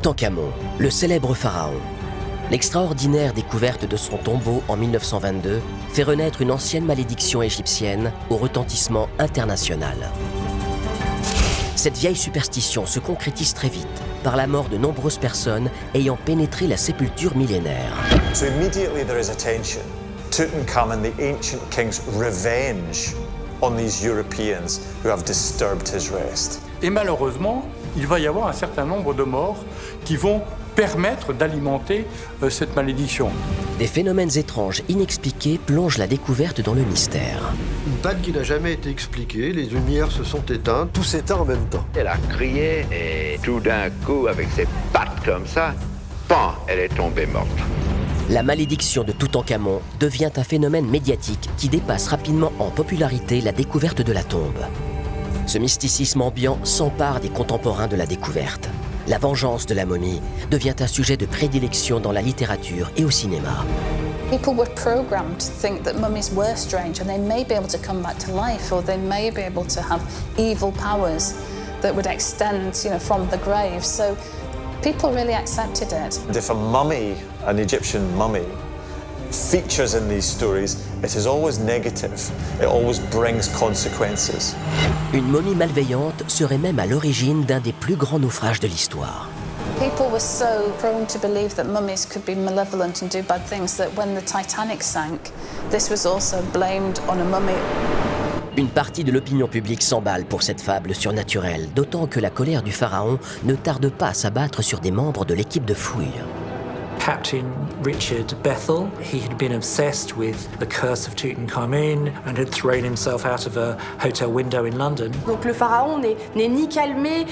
Toutankhamon, le célèbre pharaon. L'extraordinaire découverte de son tombeau en 1922 fait renaître une ancienne malédiction égyptienne au retentissement international. Cette vieille superstition se concrétise très vite par la mort de nombreuses personnes ayant pénétré la sépulture millénaire. So immediately there is attention. Tutankhamun, the ancient king's revenge on these Europeans who have disturbed his rest. Et malheureusement, il va y avoir un certain nombre de morts qui vont permettre d'alimenter cette malédiction. Des phénomènes étranges inexpliqués plongent la découverte dans le mystère. Une panne qui n'a jamais été expliquée, les lumières se sont éteintes, tout s'éteint en même temps. Elle a crié et tout d'un coup, avec ses pattes comme ça, pan, elle est tombée morte. La malédiction de Toutankhamon devient un phénomène médiatique qui dépasse rapidement en popularité la découverte de la tombe. Ce mysticisme ambiant s'empare des contemporains de la découverte. La vengeance de la momie devient un sujet de prédilection dans la littérature et au cinéma. People were programmed to think that mummies were strange and they may be able to come back to life, or they may be able to have evil powers that would extend, from the grave. So people really accepted it. And if a mummy, an Egyptian mummy, features in these stories, it is always negative. It always brings consequences. Une momie malveillante serait même à l'origine d'un des plus grands naufrages de l'histoire. People were so prone to believe that mummies could be malevolent and do bad things that when the Titanic sank, this was also blamed on a mummy. Une partie de l'opinion publique s'emballe pour cette fable surnaturelle, d'autant que la colère du pharaon ne tarde pas à s'abattre sur des membres de l'équipe de fouille. Captain Richard Bethel, he had been obsessed with the curse of Tutankhamun and had thrown himself out of a hotel window in London. Donc le pharaon n'est ni calmé,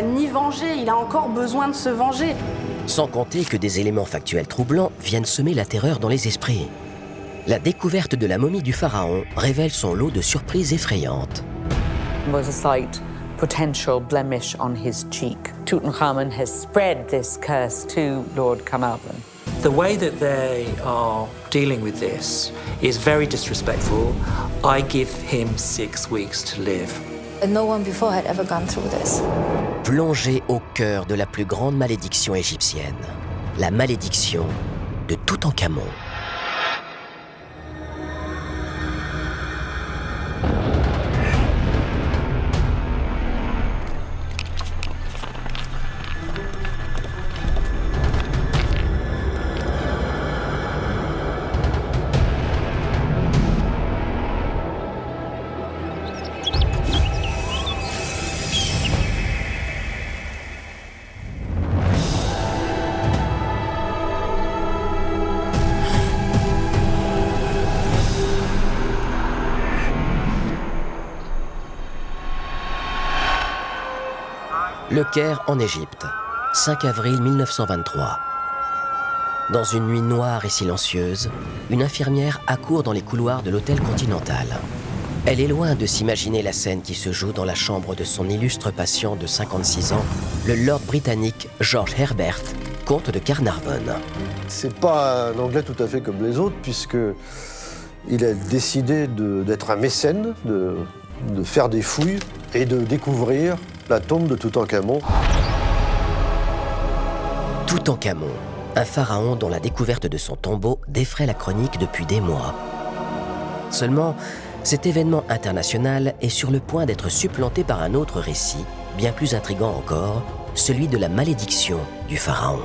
ni vengé, il a encore besoin de se venger. Sans compter que des éléments factuels troublants viennent semer la terreur dans les esprits. La découverte de la momie du pharaon révèle son lot de surprises effrayantes. Was a slight potential blemish on his cheek. Tutankhamun has spread this curse to Lord Carnarvon. The way that they are dealing with this is very disrespectful. I give him 6 weeks to live. No one before had ever gone through this. Plongé au cœur de la plus grande malédiction égyptienne, la malédiction de Toutankhamon. Le Caire en Égypte, 5 avril 1923. Dans une nuit noire et silencieuse, une infirmière accourt dans les couloirs de l'hôtel Continental. Elle est loin de s'imaginer la scène qui se joue dans la chambre de son illustre patient de 56 ans, le lord britannique George Herbert, comte de Carnarvon. C'est pas un Anglais tout à fait comme les autres, puisque il a décidé d'être un mécène, de faire des fouilles et de découvrir la tombe de Toutankhamon. Toutankhamon, un pharaon dont la découverte de son tombeau défraie la chronique depuis des mois. Seulement, cet événement international est sur le point d'être supplanté par un autre récit, bien plus intrigant encore, celui de la malédiction du pharaon.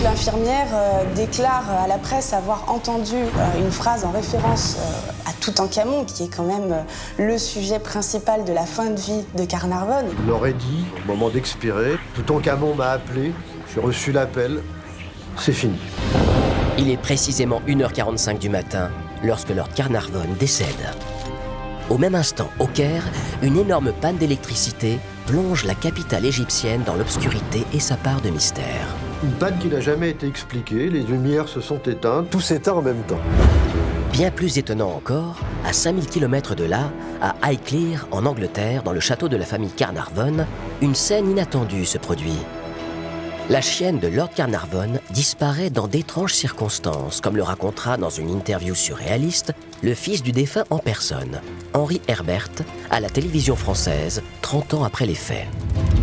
L'infirmière déclare à la presse avoir entendu une phrase en référence à Toutankhamon, qui est quand même le sujet principal de la fin de vie de Carnarvon. Il aurait dit, au moment d'expirer, Toutankhamon m'a appelé, j'ai reçu l'appel, c'est fini. Il est précisément 1h45 du matin lorsque Lord Carnarvon décède. Au même instant, au Caire, une énorme panne d'électricité plonge la capitale égyptienne dans l'obscurité et sa part de mystère. Une panne qui n'a jamais été expliquée, les lumières se sont éteintes, tout s'éteint en même temps. Bien plus étonnant encore, à 5000 km de là, à Highclere, en Angleterre, dans le château de la famille Carnarvon, une scène inattendue se produit. La chienne de Lord Carnarvon disparaît dans d'étranges circonstances, comme le racontera dans une interview surréaliste le fils du défunt en personne, Henri Herbert, à la télévision française, 30 ans après les faits.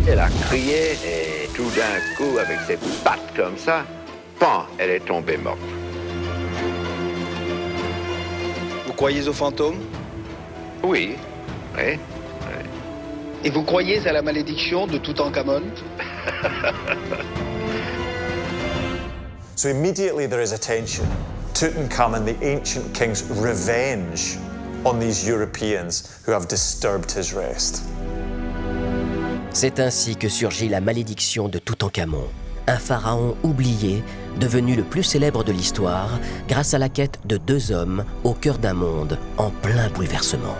Elle a crié et tout d'un coup, avec ses pattes comme ça, pan, elle est tombée morte. Vous croyez aux fantômes? Oui, oui. Et vous croyez à la malédiction de Toutankhamon? So immediately there is attention. Tutankhamun, the ancient king's revenge on these Europeans who have disturbed his rest. C'est ainsi que surgit la malédiction de Toutankhamon, un pharaon oublié, devenu le plus célèbre de l'histoire grâce à la quête de deux hommes au cœur d'un monde en plein bouleversement.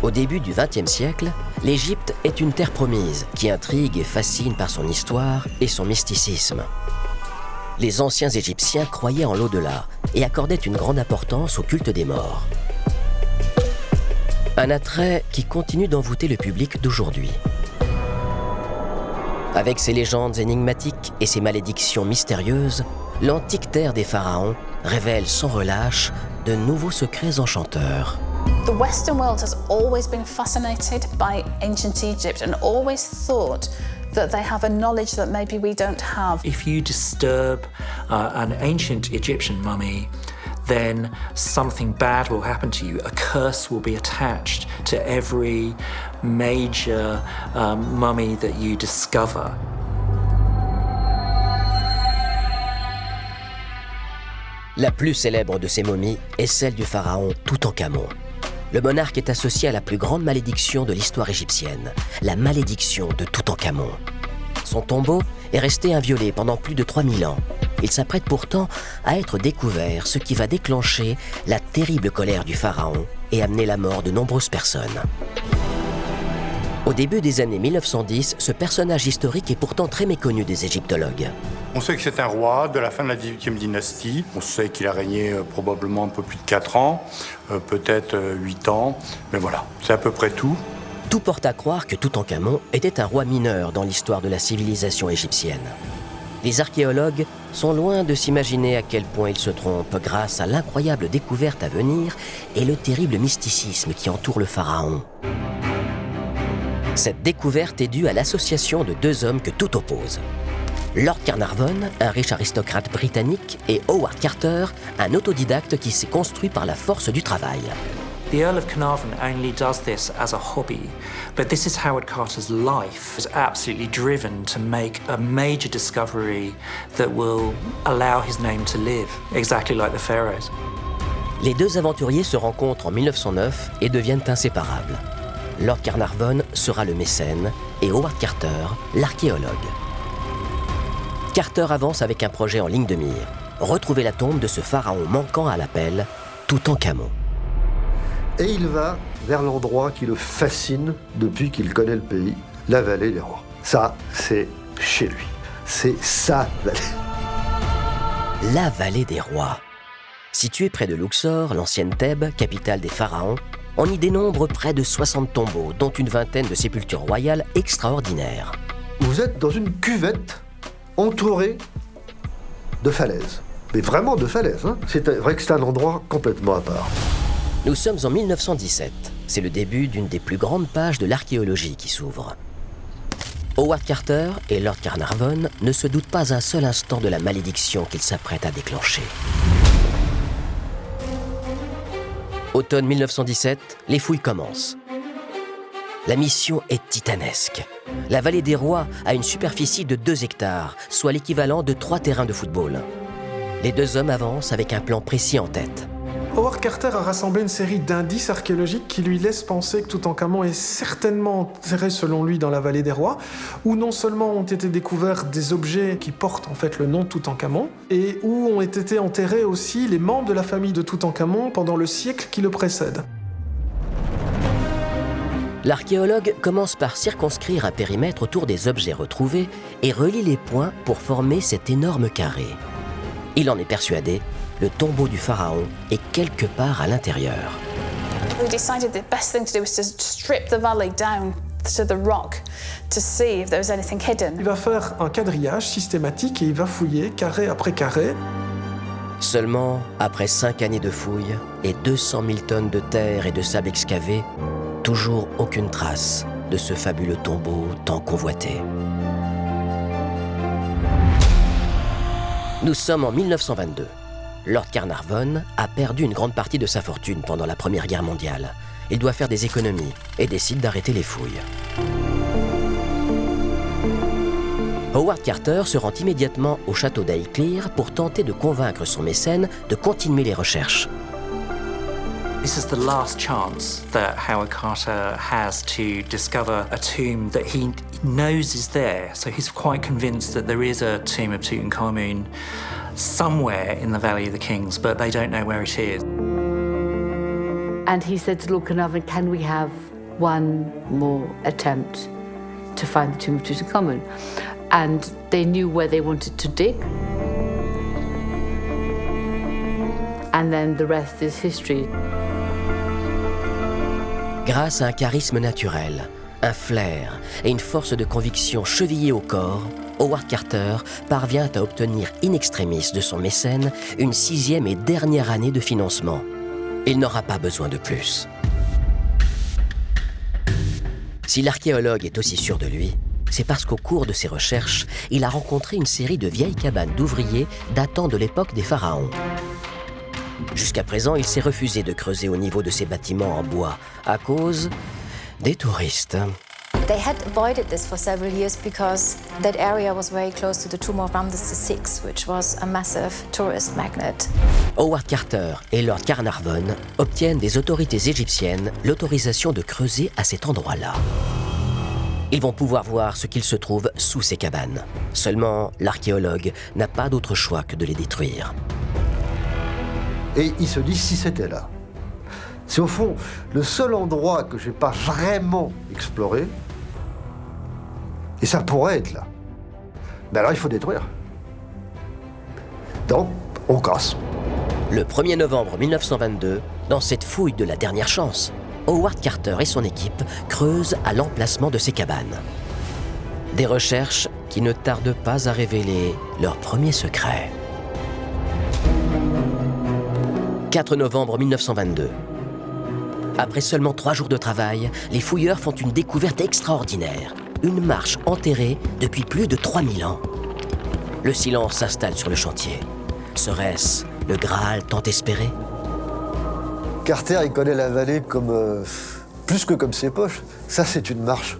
Au début du XXe siècle, l'Égypte est une terre promise qui intrigue et fascine par son histoire et son mysticisme. Les anciens Égyptiens croyaient en l'au-delà et accordaient une grande importance au culte des morts. Un attrait qui continue d'envoûter le public d'aujourd'hui. Avec ses légendes énigmatiques et ses malédictions mystérieuses, l'antique terre des pharaons révèle sans relâche de nouveaux secrets enchanteurs. The Western world has always been fascinated by ancient Egypt and always thought that they have a knowledge that maybe we don't have. If you disturb an ancient Egyptian mummy, then something bad will happen to you. A curse will be attached to every major mummy that you discover. La plus célèbre de ces momies est celle du pharaon Toutankhamon. Le monarque est associé à la plus grande malédiction de l'histoire égyptienne, la malédiction de Toutankhamon. Son tombeau est resté inviolé pendant plus de 3000 ans. Il s'apprête pourtant à être découvert, ce qui va déclencher la terrible colère du pharaon et amener la mort de nombreuses personnes. Au début des années 1910, ce personnage historique est pourtant très méconnu des égyptologues. On sait que c'est un roi de la fin de la XVIIIe dynastie. On sait qu'il a régné probablement un peu plus de 4 ans, peut-être 8 ans. Mais voilà, c'est à peu près tout. Tout porte à croire que Toutankhamon était un roi mineur dans l'histoire de la civilisation égyptienne. Les archéologues sont loin de s'imaginer à quel point ils se trompent grâce à l'incroyable découverte à venir et le terrible mysticisme qui entoure le pharaon. Cette découverte est due à l'association de deux hommes que tout oppose. Lord Carnarvon, un riche aristocrate britannique, et Howard Carter, un autodidacte qui s'est construit par la force du travail. The Earl of Carnarvon only does this as a hobby, but this is Howard Carter's life. He's absolutely driven to make a major discovery that will allow his name to live, exactly like the pharaohs. Les deux aventuriers se rencontrent en 1909 et deviennent inséparables. Lord Carnarvon sera le mécène et Howard Carter, l'archéologue. Carter avance avec un projet en ligne de mire, retrouver la tombe de ce pharaon manquant à l'appel, Toutankhamon. Et il va vers l'endroit qui le fascine depuis qu'il connaît le pays, la vallée des rois. Ça, c'est chez lui. C'est sa vallée. La vallée des rois. Située près de Luxor, l'ancienne Thèbes, capitale des pharaons, on y dénombre près de 60 tombeaux, dont une vingtaine de sépultures royales extraordinaires. Vous êtes dans une cuvette entourée de falaises. Mais vraiment de falaises, hein. C'est vrai que c'est un endroit complètement à part. Nous sommes en 1917. C'est le début d'une des plus grandes pages de l'archéologie qui s'ouvre. Howard Carter et Lord Carnarvon ne se doutent pas un seul instant de la malédiction qu'ils s'apprêtent à déclencher. Automne 1917, les fouilles commencent. La mission est titanesque. La vallée des rois a une superficie de 2 hectares, soit l'équivalent de 3 terrains de football. Les deux hommes avancent avec un plan précis en tête. Howard Carter a rassemblé une série d'indices archéologiques qui lui laissent penser que Toutankhamon est certainement enterré selon lui dans la vallée des rois, où non seulement ont été découverts des objets qui portent en fait le nom de Toutankhamon, et où ont été enterrés aussi les membres de la famille de Toutankhamon pendant le siècle qui le précède. L'archéologue commence par circonscrire un périmètre autour des objets retrouvés et relie les points pour former cet énorme carré. Il en est persuadé, le tombeau du pharaon est quelque part à l'intérieur. We decided the best thing to do was to strip the valley down to the rock to see if there was anything hidden. Il va faire un quadrillage systématique et il va fouiller carré après carré. Seulement, après 5 années de fouilles et 200 000 tonnes de terre et de sable excavé, toujours aucune trace de ce fabuleux tombeau tant convoité. Nous sommes en 1922. Lord Carnarvon a perdu une grande partie de sa fortune pendant la Première Guerre mondiale. Il doit faire des économies et décide d'arrêter les fouilles. Howard Carter se rend immédiatement au château d'Highclere pour tenter de convaincre son mécène de continuer les recherches. This is the last chance that Howard Carter has to discover a tomb that he knows is there. So he's quite convinced that there is a tomb of Tutankhamun somewhere in the Valley of the Kings, but they don't know where it is. And he said to Lord Carnarvon, can we have one more attempt to find the tomb of Tutankhamun? And they knew where they wanted to dig. And then the rest is history. Grâce à un charisme naturel, un flair et une force de conviction chevillée au corps, Howard Carter parvient à obtenir in extremis de son mécène une 6e et dernière année de financement. Il n'aura pas besoin de plus. Si l'archéologue est aussi sûr de lui, c'est parce qu'au cours de ses recherches, il a rencontré une série de vieilles cabanes d'ouvriers datant de l'époque des pharaons. Jusqu'à présent, il s'est refusé de creuser au niveau de ces bâtiments en bois à cause des touristes. They had avoided this for several years because that area was very close to the tomb of Ramses VI, which was a massive tourist magnet. Howard Carter et Lord Carnarvon obtiennent des autorités égyptiennes l'autorisation de creuser à cet endroit-là. Ils vont pouvoir voir ce qu'il se trouve sous ces cabanes. Seulement, l'archéologue n'a pas d'autre choix que de les détruire. Et il se dit, si c'était là. C'est au fond le seul endroit que je n'ai pas vraiment exploré, et ça pourrait être là. Mais alors il faut détruire. Donc, on casse. Le 1er novembre 1922, dans cette fouille de la dernière chance, Howard Carter et son équipe creusent à l'emplacement de ces cabanes. Des recherches qui ne tardent pas à révéler leur premier secret. 4 novembre 1922. Après seulement 3 jours de travail, les fouilleurs font une découverte extraordinaire. Une marche enterrée depuis plus de 3000 ans. Le silence s'installe sur le chantier. Serait-ce le Graal tant espéré? Carter, il connaît la vallée comme plus que comme ses poches. Ça, c'est une marche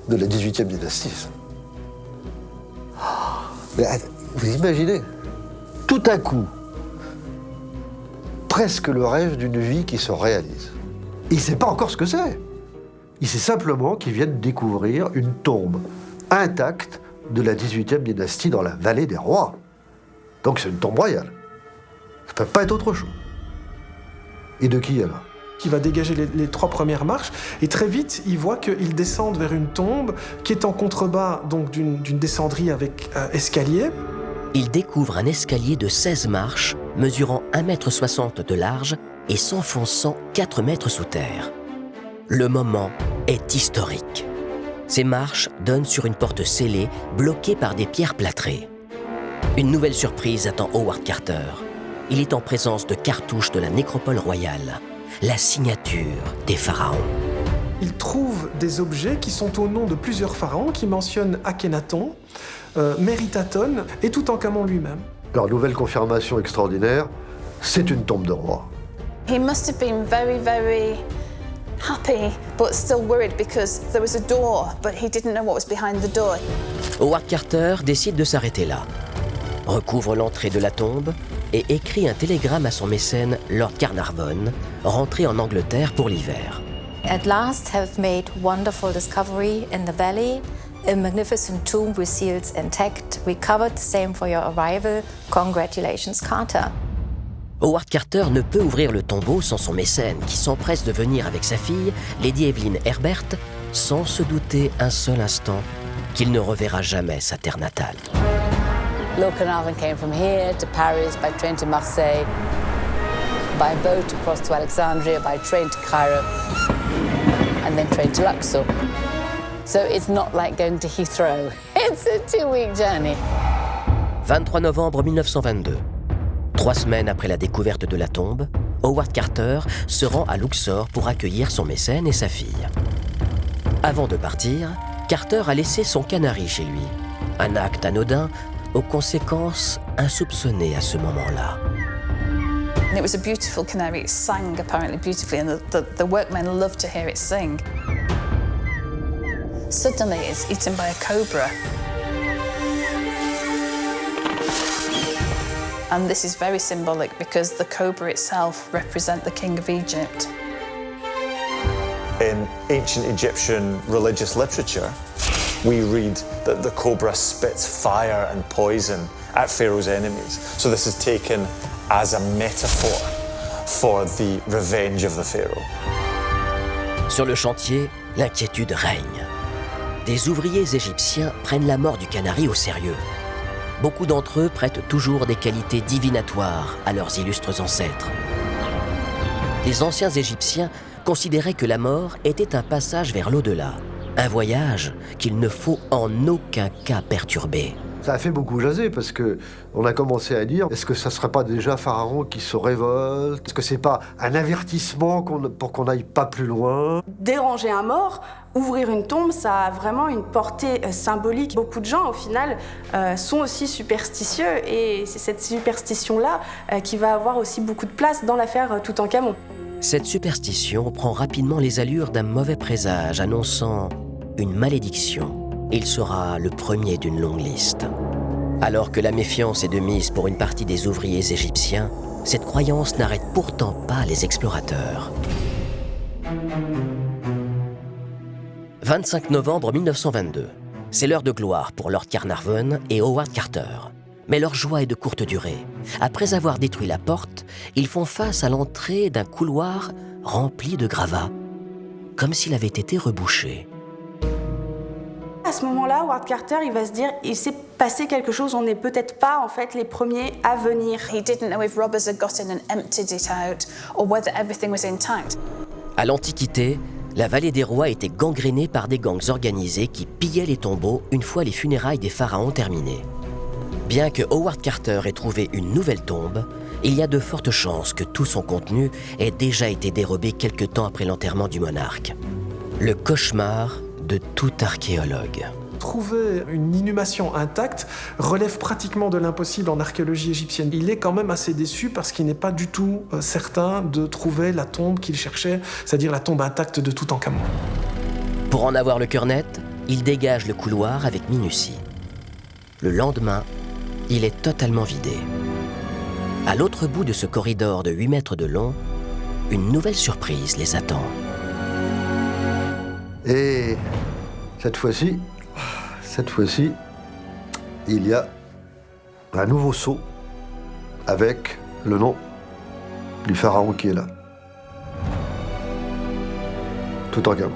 de la 18e dynastie. Mais vous imaginez, tout à coup, presque le rêve d'une vie qui se réalise. Il ne sait pas encore ce que c'est. Il sait simplement qu'il vient de découvrir une tombe intacte de la 18e dynastie dans la vallée des rois. Donc c'est une tombe royale. Ça ne peut pas être autre chose. Et de qui alors? Qui va dégager les 3 premières marches, et très vite, il voit qu'ils descendent vers une tombe qui est en contrebas donc d'une descendrie avec escalier. Il découvre un escalier de 16 marches, mesurant 1,60 m de large et s'enfonçant 4 mètres sous terre. Le moment est historique. Ces marches donnent sur une porte scellée, bloquée par des pierres plâtrées. Une nouvelle surprise attend Howard Carter. Il est en présence de cartouches de la nécropole royale, la signature des pharaons. Il trouve des objets qui sont au nom de plusieurs pharaons, qui mentionnent Akhenaton, Meritaton et Toutankhamon lui-même. Alors, nouvelle confirmation extraordinaire, c'est une tombe de roi. He must have been very, very happy, but still worried because there was a door, but he didn't know what was behind the door. Howard Carter décide de s'arrêter là, recouvre l'entrée de la tombe et écrit un télégramme à son mécène Lord Carnarvon, rentré en Angleterre pour l'hiver. At last have made wonderful discovery in the valley. A magnificent tomb with seals intact. We covered the same for your arrival. Congratulations, Carter. Howard Carter ne peut ouvrir le tombeau sans son mécène qui s'empresse de venir avec sa fille, Lady Evelyn Herbert, sans se douter un seul instant qu'il ne reverra jamais sa terre natale. Lord Carnarvon came from here to Paris, by train to Marseille, by boat across to Alexandria, by train to Cairo, and then train to Luxor. So it's not like going to Heathrow. It's a 2-week journey. 23 novembre 1922. 3 semaines après la découverte de la tombe, Howard Carter se rend à Luxor pour accueillir son mécène et sa fille. Avant de partir, Carter a laissé son canari chez lui. Un acte anodin aux conséquences insoupçonnées à ce moment-là. It was a beautiful canary. It sang apparently beautifully, and the workmen loved to hear it sing. Suddenly, it's eaten by a cobra. And this is very symbolic because the cobra itself represents the king of Egypt. In ancient Egyptian religious literature, we read that the cobra spits fire and poison at Pharaoh's enemies. So this is taken as a metaphor for the revenge of the Pharaoh. Sur le chantier, l'inquiétude règne. Des ouvriers égyptiens prennent la mort du canari au sérieux. Beaucoup d'entre eux prêtent toujours des qualités divinatoires à leurs illustres ancêtres. Les anciens Égyptiens considéraient que la mort était un passage vers l'au-delà, un voyage qu'il ne faut en aucun cas perturber. Ça a fait beaucoup jaser parce que on a commencé à dire est-ce que ça serait pas déjà Pharaon qui se révolte? Est-ce que c'est pas un avertissement pour qu'on n'aille pas plus loin? Déranger un mort, ouvrir une tombe, ça a vraiment une portée symbolique. Beaucoup de gens, au final, sont aussi superstitieux et c'est cette superstition-là qui va avoir aussi beaucoup de place dans l'affaire Toutankhamon. Cette superstition prend rapidement les allures d'un mauvais présage annonçant une malédiction. Il sera le premier d'une longue liste. Alors que la méfiance est de mise pour une partie des ouvriers égyptiens, cette croyance n'arrête pourtant pas les explorateurs. 25 novembre 1922. C'est l'heure de gloire pour Lord Carnarvon et Howard Carter. Mais leur joie est de courte durée. Après avoir détruit la porte, ils font face à l'entrée d'un couloir rempli de gravats, comme s'il avait été rebouché. À ce moment-là, Howard Carter, il va se dire, il s'est passé quelque chose, on n'est peut-être pas en fait les premiers à venir. He didn't know if robbers had got in and emptied it out or whether everything was intact. À l'Antiquité, la vallée des rois était gangrénée par des gangs organisés qui pillaient les tombeaux une fois les funérailles des pharaons terminées. Bien que Howard Carter ait trouvé une nouvelle tombe, il y a de fortes chances que tout son contenu ait déjà été dérobé quelque temps après l'enterrement du monarque. Le cauchemar de tout archéologue. Trouver une inhumation intacte relève pratiquement de l'impossible en archéologie égyptienne. Il est quand même assez déçu parce qu'il n'est pas du tout certain de trouver la tombe qu'il cherchait, c'est-à-dire la tombe intacte de Toutankhamon. Pour en avoir le cœur net, il dégage le couloir avec minutie. Le lendemain, il est totalement vidé. À l'autre bout de ce corridor de 8 mètres de long, une nouvelle surprise les attend. Et cette fois-ci, il y a un nouveau sceau avec le nom du pharaon qui est là. Toutankhamon.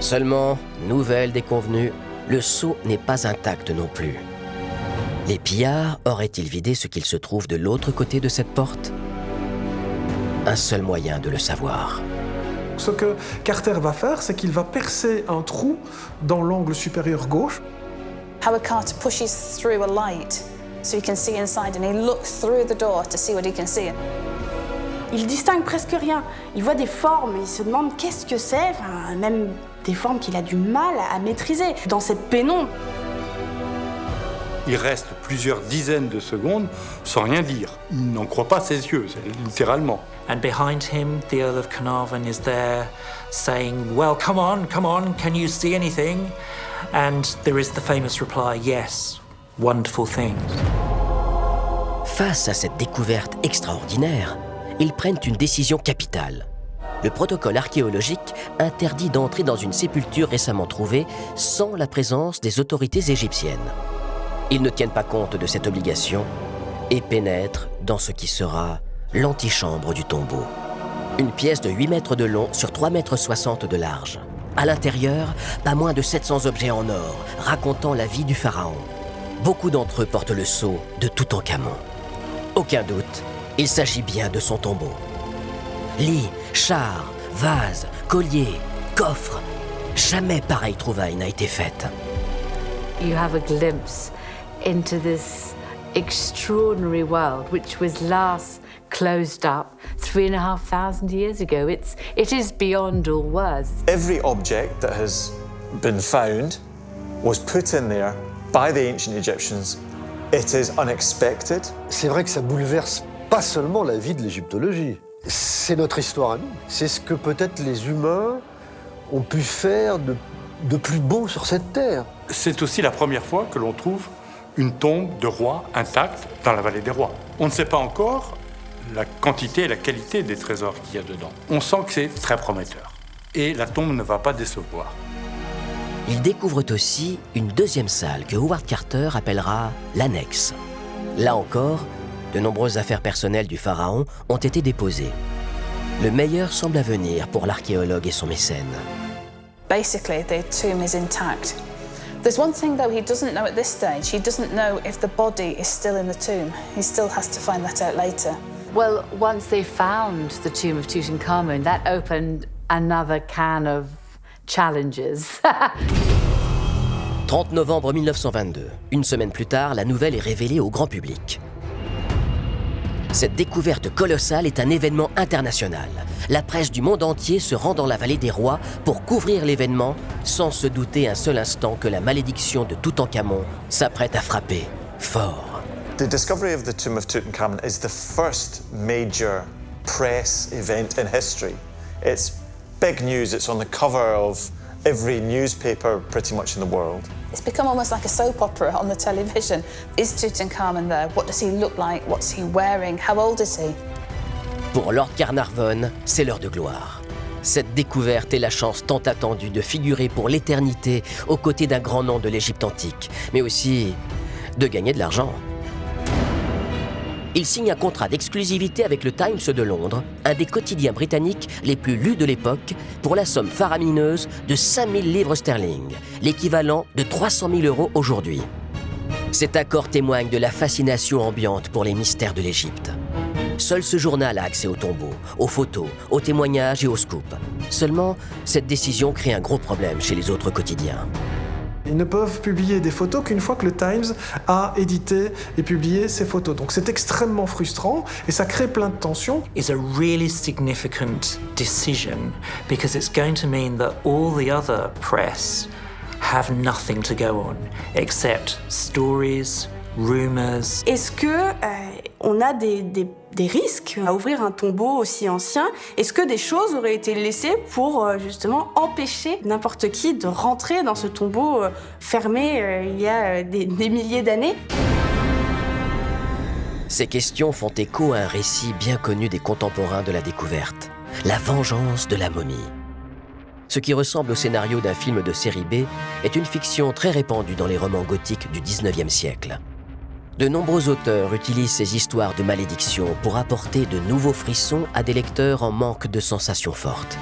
Seulement, nouvelle déconvenue, le sceau n'est pas intact non plus. Les pillards auraient-ils vidé ce qu'il se trouve de l'autre côté de cette porte? Un seul moyen de le savoir. Ce que Carter va faire, c'est qu'il va percer un trou dans l'angle supérieur gauche. Howard Carter pushes through a light so he can see inside and he looks through the door to see what he can see. Il distingue presque rien. Il voit des formes, il se demande qu'est-ce que c'est, enfin, même des formes qu'il a du mal à maîtriser. Dans cette pénombre, il reste plusieurs dizaines de secondes sans rien dire. Il n'en croit pas ses yeux, littéralement. And behind him, the Earl of Carnarvon is there saying, well, come on, can you see anything? And there is the famous reply, yes, wonderful things. Face à cette découverte extraordinaire, ils prennent une décision capitale. Le protocole archéologique interdit d'entrer dans une sépulture récemment trouvée sans la présence des autorités égyptiennes. Ils ne tiennent pas compte de cette obligation et pénètrent dans ce qui sera l'antichambre du tombeau. Une pièce de 8 mètres de long sur 3,60 mètres de large. À l'intérieur, pas moins de 700 objets en or racontant la vie du pharaon. Beaucoup d'entre eux portent le sceau de Toutankhamon. Aucun doute, il s'agit bien de son tombeau. Lits, chars, vases, colliers, coffres. Jamais pareille trouvaille n'a été faite. You have a glimpse into this extraordinary world which was last closed up 3,500 years ago. It is beyond all words. Every object that has been found was put in there by the ancient Egyptians. It is unexpected. C'est vrai que ça bouleverse pas seulement la vie de l'égyptologie. C'est notre histoire à nous. C'est ce que peut-être les humains ont pu faire de plus beau sur cette terre. C'est aussi la première fois que l'on trouve une tombe de roi intacte dans la vallée des rois. On ne sait pas encore la quantité et la qualité des trésors qu'il y a dedans. On sent que c'est très prometteur. Et la tombe ne va pas décevoir. Ils découvrent aussi une deuxième salle que Howard Carter appellera l'annexe. Là encore, de nombreuses affaires personnelles du pharaon ont été déposées. Le meilleur semble à venir pour l'archéologue et son mécène. Basically, the tomb is intact. There's one thing though he doesn't know at this stage. He doesn't know if the body is still in the tomb. He still has to find that out later. Well, once they found the tomb of Tutankhamun, that opened another can of challenges. 30 novembre 1922. Une semaine plus tard, la nouvelle est révélée au grand public. Cette découverte colossale est un événement international. La presse du monde entier se rend dans la vallée des rois pour couvrir l'événement, sans se douter un seul instant que la malédiction de Toutankhamon s'apprête à frapper fort. The discovery of the tomb of Tutankhamun is the first major press event in history. It's big news. It's on the cover of every newspaper pretty much in the world. It's become almost like a soap opera on the television. Is Tutankhamun there? What does he look like? What's he wearing? How old is he? Pour Lord Carnarvon, c'est l'heure de gloire. Cette découverte est la chance tant attendue de figurer pour l'éternité aux côtés d'un grand nom de l'Égypte antique, mais aussi de gagner de l'argent. Il signe un contrat d'exclusivité avec le Times de Londres, un des quotidiens britanniques les plus lus de l'époque, pour la somme faramineuse de 5000 livres sterling, l'équivalent de 300 000 € aujourd'hui. Cet accord témoigne de la fascination ambiante pour les mystères de l'Égypte. Seul ce journal a accès aux tombeaux, aux photos, aux témoignages et aux scoops. Seulement, cette décision crée un gros problème chez les autres quotidiens. Ils ne peuvent publier des photos qu'une fois que le Times a édité et publié ces photos. Donc c'est extrêmement frustrant et ça crée plein de tensions. Is a really significant decision because it's going to mean that all the other press have nothing to go on except stories, rumors. Est-ce que on a des risques à ouvrir un tombeau aussi ancien? Est-ce que des choses auraient été laissées pour justement empêcher n'importe qui de rentrer dans ce tombeau fermé il y a des milliers d'années? Ces questions font écho à un récit bien connu des contemporains de la découverte, la vengeance de la momie. Ce qui ressemble au scénario d'un film de série B est une fiction très répandue dans les romans gothiques du 19e siècle. De nombreux auteurs utilisent ces histoires de malédiction pour apporter de nouveaux frissons à des lecteurs en manque de sensations fortes.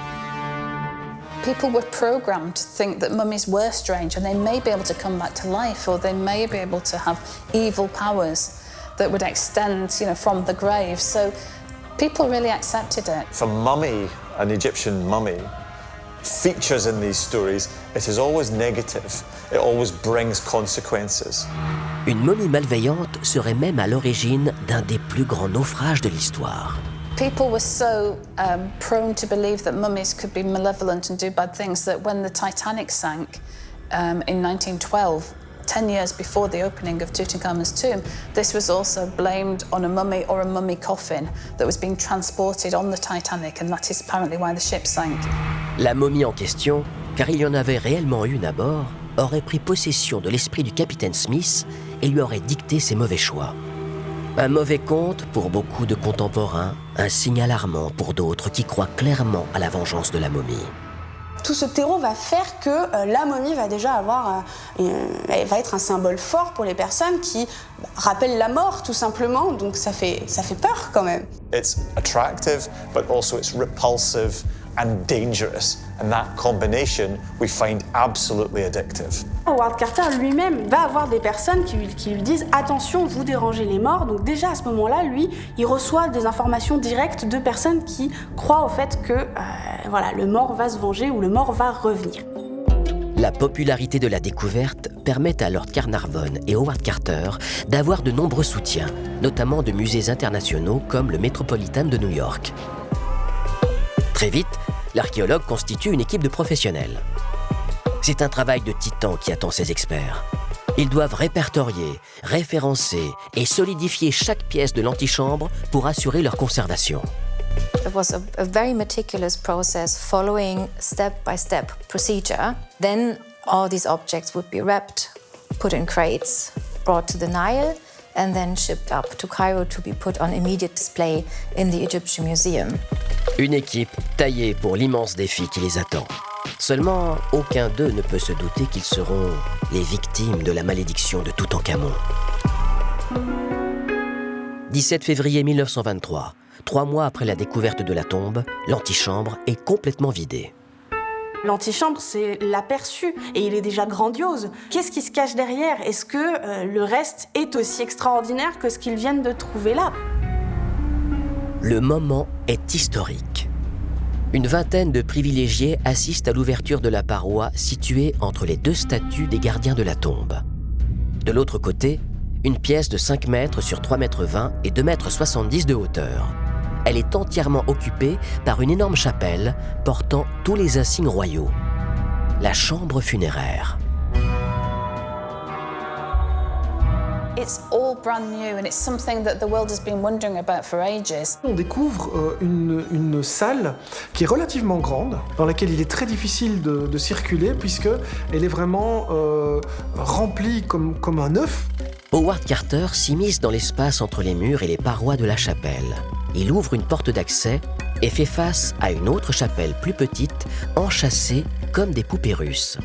People were programmed to think that mummies were strange and they may be able to come back to life, or they may be able to have evil powers that would extend, from the grave. So people really accepted it. If a mummy, an Egyptian mummy, features in these stories, it is always negative. It always brings consequences. Une momie malveillante serait même à l'origine d'un des plus grands naufrages de l'histoire. People were so prone to believe that mummies could be malevolent and do bad things that when the Titanic sank in 1912, 10 years before the opening of Tutankhamun's tomb, this was also blamed on a mummy or a mummy coffin that was being transported on the Titanic, and that is apparently why the ship sank. La momie en question, car il y en avait réellement une à bord, aurait pris possession de l'esprit du capitaine Smith et lui aurait dicté ses mauvais choix. Un mauvais conte pour beaucoup de contemporains, un signe alarmant pour d'autres qui croient clairement à la vengeance de la momie. Tout ce terreau va faire que la momie va déjà avoir, elle va être un symbole fort pour les personnes qui rappellent la mort tout simplement, donc ça fait peur quand même. It's attractive, but also it's repulsive and dangerous, and that combination we find absolutely addictive. Howard Carter lui-même va avoir des personnes qui lui disent « Attention, vous dérangez les morts », donc déjà à ce moment-là, lui, il reçoit des informations directes de personnes qui croient au fait que le mort va se venger ou le mort va revenir. La popularité de la découverte permet à Lord Carnarvon et Howard Carter d'avoir de nombreux soutiens, notamment de musées internationaux comme le Metropolitan de New York. Très vite, l'archéologue constitue une équipe de professionnels. C'est un travail de titan qui attend ces experts. Ils doivent répertorier, référencer et solidifier chaque pièce de l'antichambre pour assurer leur conservation. It was a very meticulous process following step-by-step procedure. Then all these objects would be wrapped, put in crates, brought to the Nile, and then shipped up to Cairo to be put on immediate display in the Egyptian Museum. Une équipe taillée pour l'immense défi qui les attend. Seulement, aucun d'eux ne peut se douter qu'ils seront les victimes de la malédiction de Toutankhamon. 17 février 1923, 3 mois après la découverte de la tombe, l'antichambre est complètement vidée. L'antichambre, c'est l'aperçu, et il est déjà grandiose. Qu'est-ce qui se cache derrière? Est-ce que le reste est aussi extraordinaire que ce qu'ils viennent de trouver là? Le moment est historique. Une vingtaine de privilégiés assistent à l'ouverture de la paroi située entre les 2 statues des gardiens de la tombe. De l'autre côté, une pièce de 5 mètres sur 3,20 mètres et 2,70 mètres de hauteur. Elle est entièrement occupée par une énorme chapelle portant tous les insignes royaux. La chambre funéraire. It's all brand new and it's something that the world has been wondering about for ages. On découvre une salle qui est relativement grande, dans laquelle il est très difficile de circuler puisqu'elle est vraiment remplie comme un œuf. Howard Carter s'immisce dans l'espace entre les murs et les parois de la chapelle. Il ouvre une porte d'accès et fait face à une autre chapelle plus petite, enchâssée comme des poupées russes.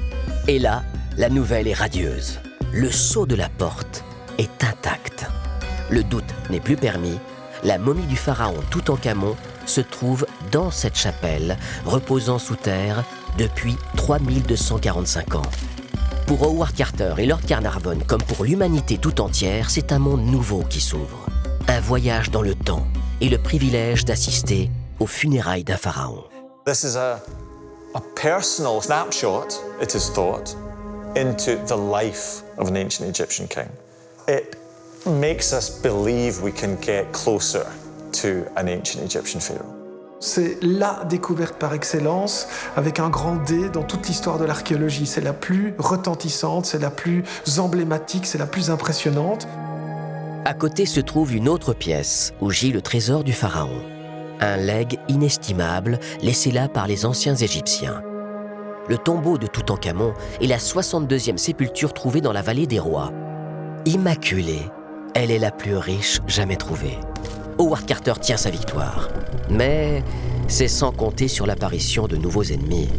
Et là, la nouvelle est radieuse. Le sceau de la porte est intact. Le doute n'est plus permis. La momie du pharaon Toutankhamon se trouve dans cette chapelle, reposant sous terre depuis 3245 ans. Pour Howard Carter et Lord Carnarvon, comme pour l'humanité tout entière, c'est un monde nouveau qui s'ouvre. Un voyage dans le temps et le privilège d'assister aux funérailles d'un pharaon. This is a personal snapshot, it is thought, into the life of an ancient Egyptian king. It makes us believe we can get closer to an ancient Egyptian pharaoh. C'est la découverte par excellence, avec un grand D dans toute l'histoire de l'archéologie. C'est la plus retentissante, c'est la plus emblématique, c'est la plus impressionnante. À côté se trouve une autre pièce où gît le trésor du pharaon. Un legs inestimable laissé là par les anciens Égyptiens. Le tombeau de Toutankhamon est la 62e sépulture trouvée dans la vallée des rois. Immaculée, elle est la plus riche jamais trouvée. Howard Carter tient sa victoire. Mais c'est sans compter sur l'apparition de nouveaux ennemis.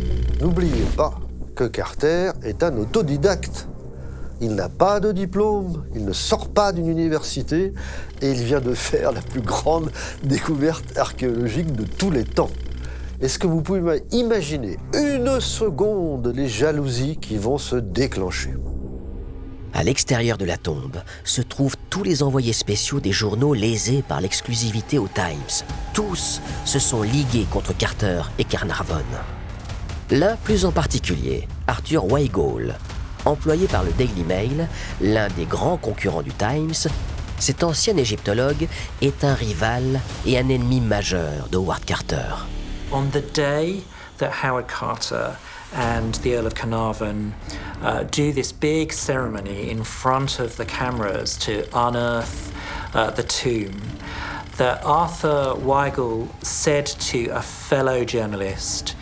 N'oubliez pas que Carter est un autodidacte. Il n'a pas de diplôme, il ne sort pas d'une université et il vient de faire la plus grande découverte archéologique de tous les temps. Est-ce que vous pouvez imaginer une seconde les jalousies qui vont se déclencher? À l'extérieur de la tombe se trouvent tous les envoyés spéciaux des journaux lésés par l'exclusivité au Times. Tous se sont ligués contre Carter et Carnarvon. L'un plus en particulier, Arthur Weigall, employé par le Daily Mail, l'un des grands concurrents du Times, cet ancien égyptologue est un rival et un ennemi majeur de Howard Carter. On the day that Howard Carter and the Earl of Carnarvon do this big ceremony in front of the cameras to unearth the tomb, that Arthur Weigall said to a fellow journalist,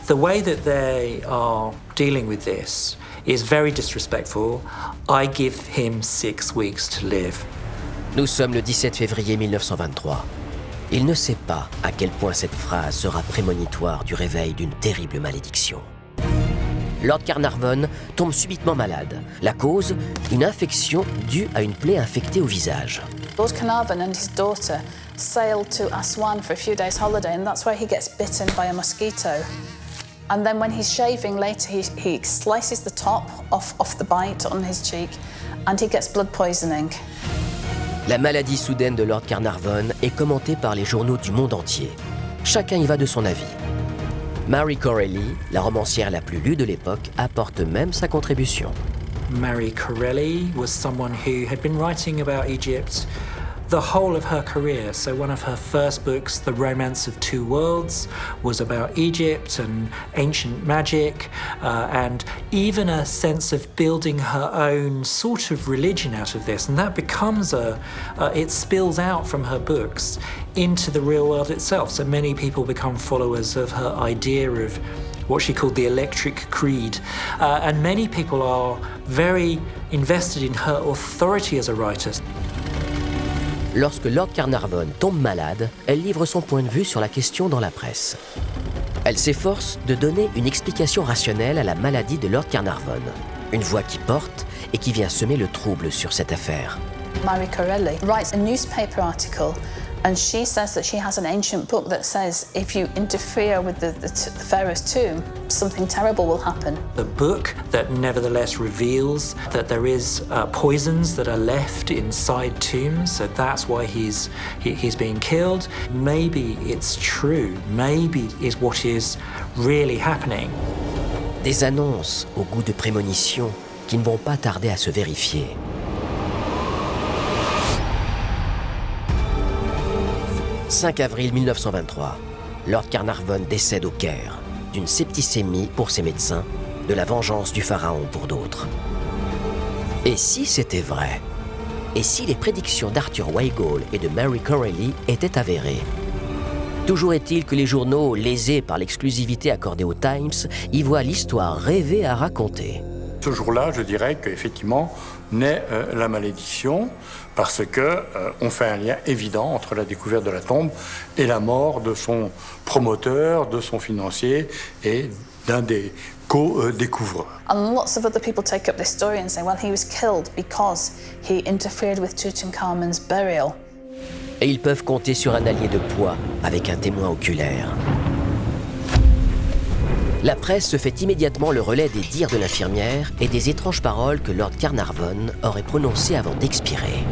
the way that they are dealing with this is very disrespectful. I give him 6 weeks to live. Nous sommes le 17 février 1923. Il ne sait pas à quel point cette phrase sera prémonitoire du réveil d'une terrible malédiction. Lord Carnarvon tombe subitement malade. La cause, une infection due à une plaie infectée au visage. Lord Carnarvon and his daughter sailed to Aswan for a few days' holiday, and that's where he gets bitten by a mosquito. And then when he's shaving later, he slices the top off the bite on his cheek, and he gets blood poisoning. La maladie soudaine de Lord Carnarvon est commentée par les journaux du monde entier. Chacun y va de son avis. Mary Corelli, la romancière la plus lue de l'époque, apporte même sa contribution. Mary Corelli was someone who had been writing about Egypt the whole of her career. So one of her first books, The Romance of Two Worlds, was about Egypt and ancient magic, and even a sense of building her own sort of religion out of this. And that becomes it spills out from her books into the real world itself. So many people become followers of her idea of what she called the Electric Creed. And many people are very invested in her authority as a writer. Lorsque Lord Carnarvon tombe malade, elle livre son point de vue sur la question dans la presse. Elle s'efforce de donner une explication rationnelle à la maladie de Lord Carnarvon, une voix qui porte et qui vient semer le trouble sur cette affaire. Marie Corelli writes a newspaper article and she says that she has an ancient book that says if you interfere with the pharaoh's tomb, something terrible will happen. A book that nevertheless reveals that there is poisons that are left inside tombs, so that's why he's being killed. Maybe it's true, maybe is what is really happening. Des annonces au goût de prémonition qui ne vont pas tarder à se vérifier. 5 avril 1923, Lord Carnarvon décède au Caire, d'une septicémie pour ses médecins, de la vengeance du pharaon pour d'autres. Et si c'était vrai? Et si les prédictions d'Arthur Weigall et de Marie Corelli étaient avérées? Toujours est-il que les journaux, lésés par l'exclusivité accordée aux Times, y voient l'histoire rêvée à raconter. Ce jour-là, je dirais qu'effectivement naît la malédiction parce qu'on fait un lien évident entre la découverte de la tombe et la mort de son promoteur, de son financier et d'un des co-découvreurs. And lots of other people take up this story and say, well, he was killed because he interfered with Tutankhamun's burial. Et ils peuvent compter sur un allié de poids avec un témoin oculaire. La presse se fait immédiatement le relais des dires de l'infirmière et des étranges paroles que Lord Carnarvon aurait prononcées avant d'expirer.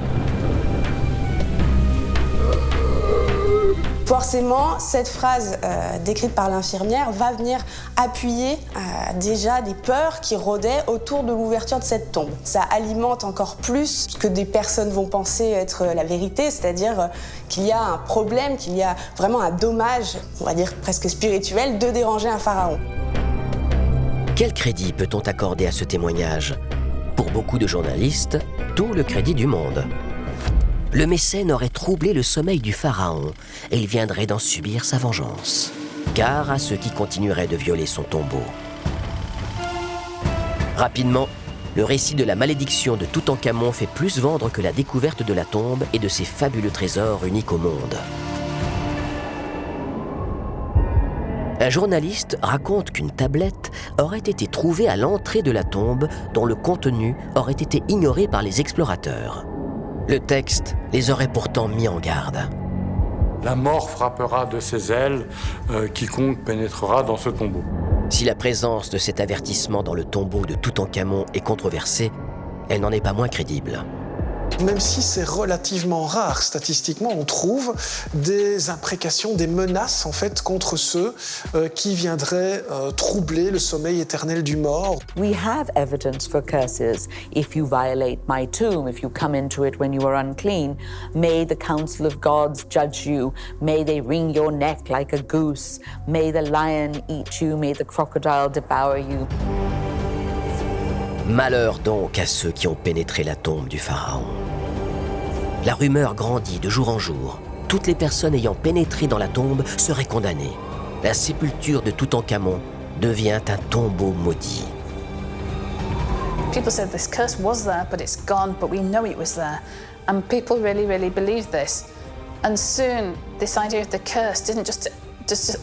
Forcément, cette phrase décrite par l'infirmière va venir appuyer déjà des peurs qui rôdaient autour de l'ouverture de cette tombe. Ça alimente encore plus ce que des personnes vont penser être la vérité, c'est-à-dire qu'il y a un problème, qu'il y a vraiment un dommage, on va dire presque spirituel, de déranger un pharaon. Quel crédit peut-on accorder à ce témoignage? Pour beaucoup de journalistes, tout le crédit du monde. Le mécène aurait troublé le sommeil du pharaon et il viendrait d'en subir sa vengeance. Gare à ceux qui continueraient de violer son tombeau. Rapidement, le récit de la malédiction de Toutankhamon fait plus vendre que la découverte de la tombe et de ses fabuleux trésors uniques au monde. Un journaliste raconte qu'une tablette aurait été trouvée à l'entrée de la tombe dont le contenu aurait été ignoré par les explorateurs. Le texte les aurait pourtant mis en garde. La mort frappera de ses ailes quiconque pénétrera dans ce tombeau. Si la présence de cet avertissement dans le tombeau de Toutankhamon est controversée, elle n'en est pas moins crédible. Même si c'est relativement rare, statistiquement, on trouve des imprécations, des menaces en fait contre ceux qui viendraient troubler le sommeil éternel du mort. We have evidence for curses. If you violate my tomb, if you come into it when you are unclean, may the council of gods judge you. May they wring your neck like a goose. May the lion eat you. May the crocodile devour you. Malheur donc à ceux qui ont pénétré la tombe du pharaon. La rumeur grandit de jour en jour. Toutes les personnes ayant pénétré dans la tombe seraient condamnées. La sépulture de Toutankhamon devient un tombeau maudit. People said this curse was there, but it's gone, but we know it was there. And people really, really believed this. And soon, this idea of the curse didn't just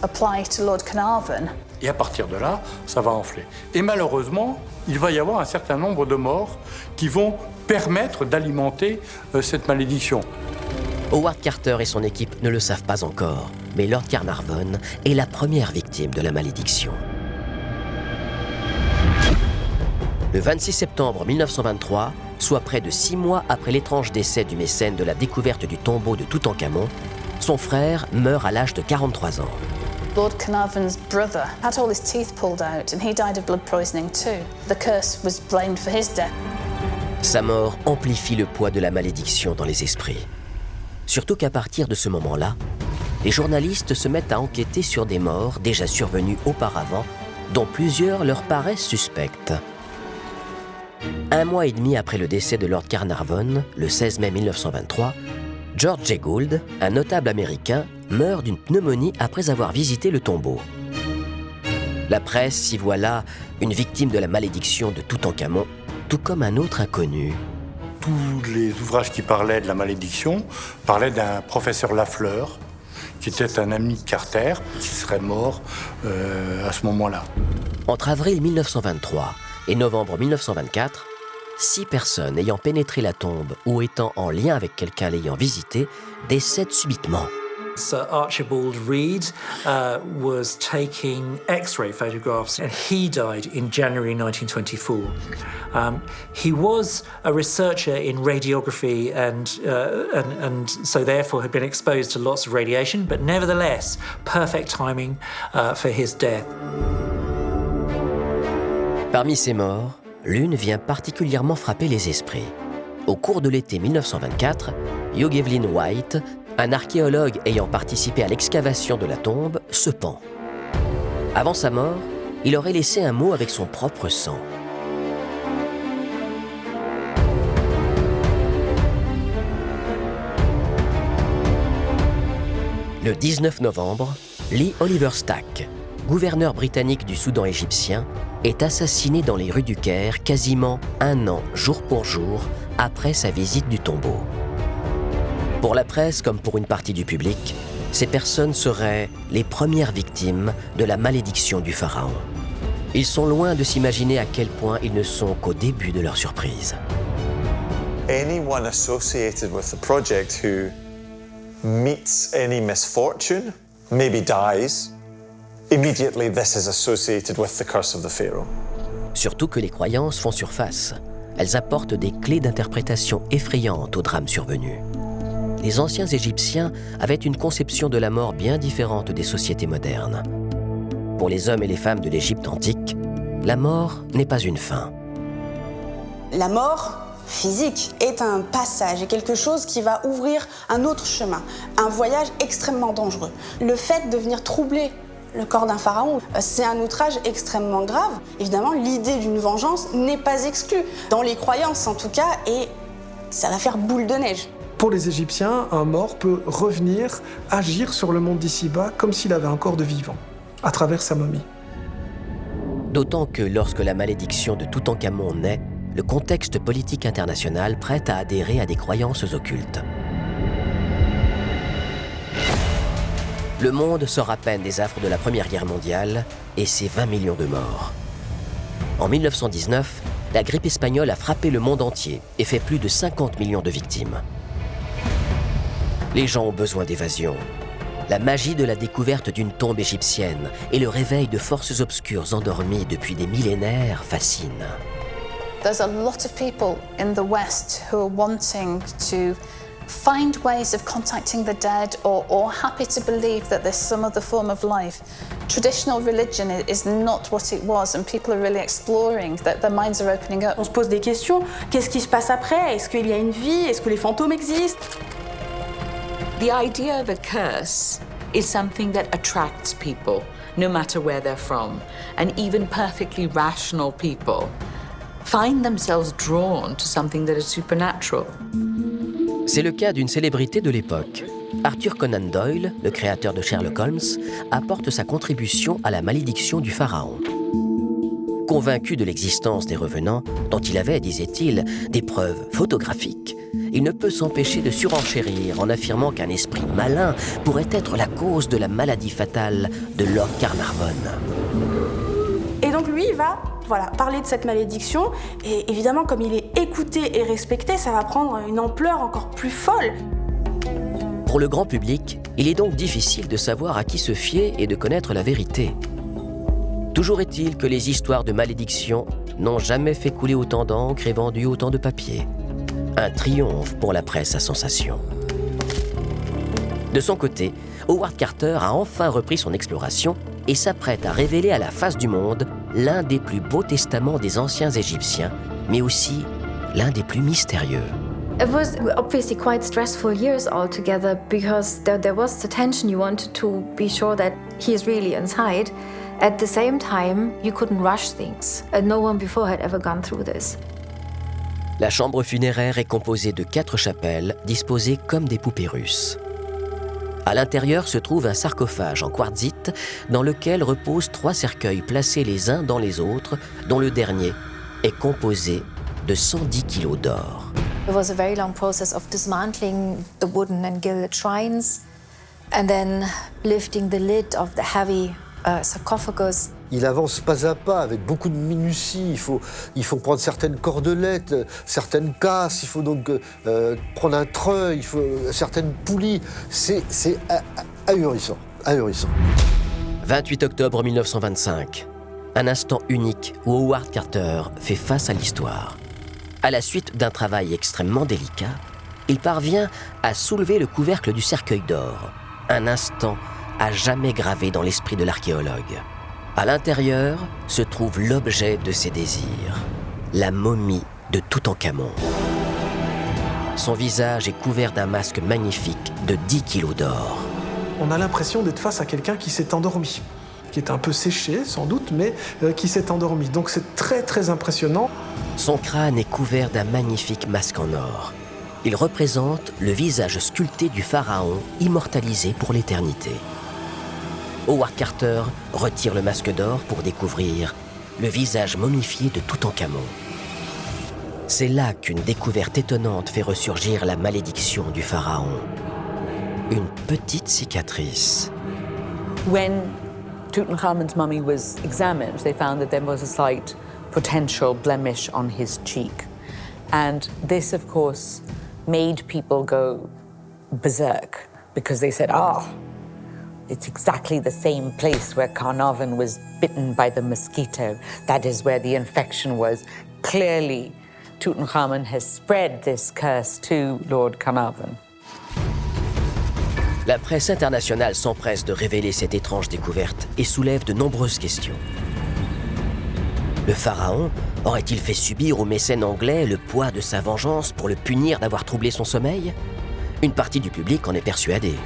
apply to Lord Carnarvon. Et à partir de là, ça va enfler. Et malheureusement, il va y avoir un certain nombre de morts qui vont permettre d'alimenter cette malédiction. Howard Carter et son équipe ne le savent pas encore, mais Lord Carnarvon est la première victime de la malédiction. Le 26 septembre 1923, soit près de 6 mois après l'étrange décès du mécène de la découverte du tombeau de Toutankhamon, son frère meurt à l'âge de 43 ans. Lord Carnarvon's brother had all his teeth pulled out and he died of blood poisoning too. The curse was blamed for his death. Sa mort amplifie le poids de la malédiction dans les esprits. Surtout qu'à partir de ce moment-là, les journalistes se mettent à enquêter sur des morts déjà survenues auparavant, dont plusieurs leur paraissent suspectes. 1 mois et demi après le décès de Lord Carnarvon, le 16 mai 1923, George Jay Gould, un notable américain, meurt d'une pneumonie après avoir visité le tombeau. La presse s'y voit là une victime de la malédiction de Toutankhamon, tout comme un autre inconnu. Tous les ouvrages qui parlaient de la malédiction parlaient d'un professeur Lafleur, qui était un ami de Carter, qui serait mort à ce moment-là. Entre avril 1923 et novembre 1924, 6 personnes ayant pénétré la tombe ou étant en lien avec quelqu'un l'ayant visité décèdent subitement. Sir Archibald Reed was taking X-ray photographs, and he died in January 1924. He was a researcher in radiography, and so therefore had been exposed to lots of radiation. But nevertheless, perfect timing for his death. Parmi ces morts, l'une vient particulièrement frapper les esprits. Au cours de l'été 1924, Hugh Evelyn White, un archéologue ayant participé à l'excavation de la tombe, se pend. Avant sa mort, il aurait laissé un mot avec son propre sang. Le 19 novembre, Lee Oliver Stack, gouverneur britannique du Soudan égyptien, est assassiné dans les rues du Caire quasiment 1 an, jour pour jour, après sa visite du tombeau. Pour la presse comme pour une partie du public, ces personnes seraient les premières victimes de la malédiction du pharaon. Ils sont loin de s'imaginer à quel point ils ne sont qu'au début de leur surprise. Anyone associated with the project who meets any misfortune, maybe dies, immediately this is associated with the curse of the pharaoh. Surtout que les croyances font surface. Elles apportent des clés d'interprétation effrayantes au drame survenu. Les anciens Égyptiens avaient une conception de la mort bien différente des sociétés modernes. Pour les hommes et les femmes de l'Égypte antique, la mort n'est pas une fin. La mort physique est un passage et quelque chose qui va ouvrir un autre chemin, un voyage extrêmement dangereux. Le fait de venir troubler le corps d'un pharaon, c'est un outrage extrêmement grave. Évidemment, l'idée d'une vengeance n'est pas exclue, dans les croyances en tout cas, et ça va faire boule de neige. Pour les Égyptiens, un mort peut revenir, agir sur le monde d'ici-bas comme s'il avait un corps de vivant, à travers sa momie. D'autant que lorsque la malédiction de Toutankhamon naît, le contexte politique international prête à adhérer à des croyances occultes. Le monde sort à peine des affres de la Première Guerre mondiale et ses 20 millions de morts. En 1919, la grippe espagnole a frappé le monde entier et fait plus de 50 millions de victimes. Les gens ont besoin d'évasion. La magie de la découverte d'une tombe égyptienne et le réveil de forces obscures endormies depuis des millénaires fascinent. There's a lot of people in the West who are wanting to find ways of contacting the dead or happy to believe that there's some other form of life. Traditional religion is not what it was, and people are really exploring, that their minds are opening up. On se pose des questions. Qu'est-ce qui se passe après? Est-ce qu'il y a une vie? Est-ce que les fantômes existent? The idea of a curse is something that attracts people, no matter where they're from, and even perfectly rational people find themselves drawn to something that is supernatural. C'est le cas d'une célébrité de l'époque. Arthur Conan Doyle, le créateur de Sherlock Holmes, apporte sa contribution à la malédiction du pharaon. Convaincu de l'existence des revenants, dont il avait, disait-il, des preuves photographiques, il ne peut s'empêcher de surenchérir en affirmant qu'un esprit malin pourrait être la cause de la maladie fatale de Lord Carnarvon. Et donc lui, il va parler de cette malédiction, et évidemment, comme il est écouté et respecté, ça va prendre une ampleur encore plus folle. Pour le grand public, il est donc difficile de savoir à qui se fier et de connaître la vérité. Toujours est-il que les histoires de malédiction n'ont jamais fait couler autant d'encre et vendu autant de papier. Un triomphe pour la presse à sensation. De son côté, Howard Carter a enfin repris son exploration et s'apprête à révéler à la face du monde l'un des plus beaux testaments des anciens Égyptiens, mais aussi l'un des plus mystérieux. It was obviously quite stressful years altogether because there was the tension. You wanted to be sure that he is really inside. At the same time, you couldn't rush things. No one before had ever gone through this. La chambre funéraire est composée de 4 chapelles disposées comme des poupées russes. À l'intérieur se trouve un sarcophage en quartzite dans lequel reposent 3 cercueils placés les uns dans les autres, dont le dernier est composé de 110 kilos d'or. It was a very long process of dismantling the wooden and gilded shrines and then lifting the lid of the heavy sarcophagus. Il avance pas à pas avec beaucoup de minutie. Il faut prendre certaines cordelettes, certaines casses, il faut donc prendre un treuil, il faut certaines poulies. C'est ahurissant, ahurissant. 28 octobre 1925, un instant unique où Howard Carter fait face à l'histoire. À la suite d'un travail extrêmement délicat, il parvient à soulever le couvercle du cercueil d'or. Un instant à jamais gravé dans l'esprit de l'archéologue. À l'intérieur se trouve l'objet de ses désirs, la momie de Toutankhamon. Son visage est couvert d'un masque magnifique de 10 kilos d'or. On a l'impression d'être face à quelqu'un qui s'est endormi, qui est un peu séché sans doute, mais qui s'est endormi. Donc c'est très très impressionnant. Son crâne est couvert d'un magnifique masque en or. Il représente le visage sculpté du pharaon immortalisé pour l'éternité. Howard Carter retire le masque d'or pour découvrir le visage momifié de Toutankhamon. C'est là qu'une découverte étonnante fait ressurgir la malédiction du pharaon. Une petite cicatrice. When Tutankhamun's mummy was examined, they found that there was a slight potential blemish on his cheek. And this, of course, made people go berserk because they said, it's exactly the same place where Carnarvon was bitten by the mosquito. That is where the infection was. Clearly, Tutankhamun has spread this curse to Lord Carnarvon. La presse internationale s'empresse de révéler cette étrange découverte et soulève de nombreuses questions. Le pharaon aurait-il fait subir au mécène anglais le poids de sa vengeance pour le punir d'avoir troublé son sommeil ? Une partie du public en est persuadée.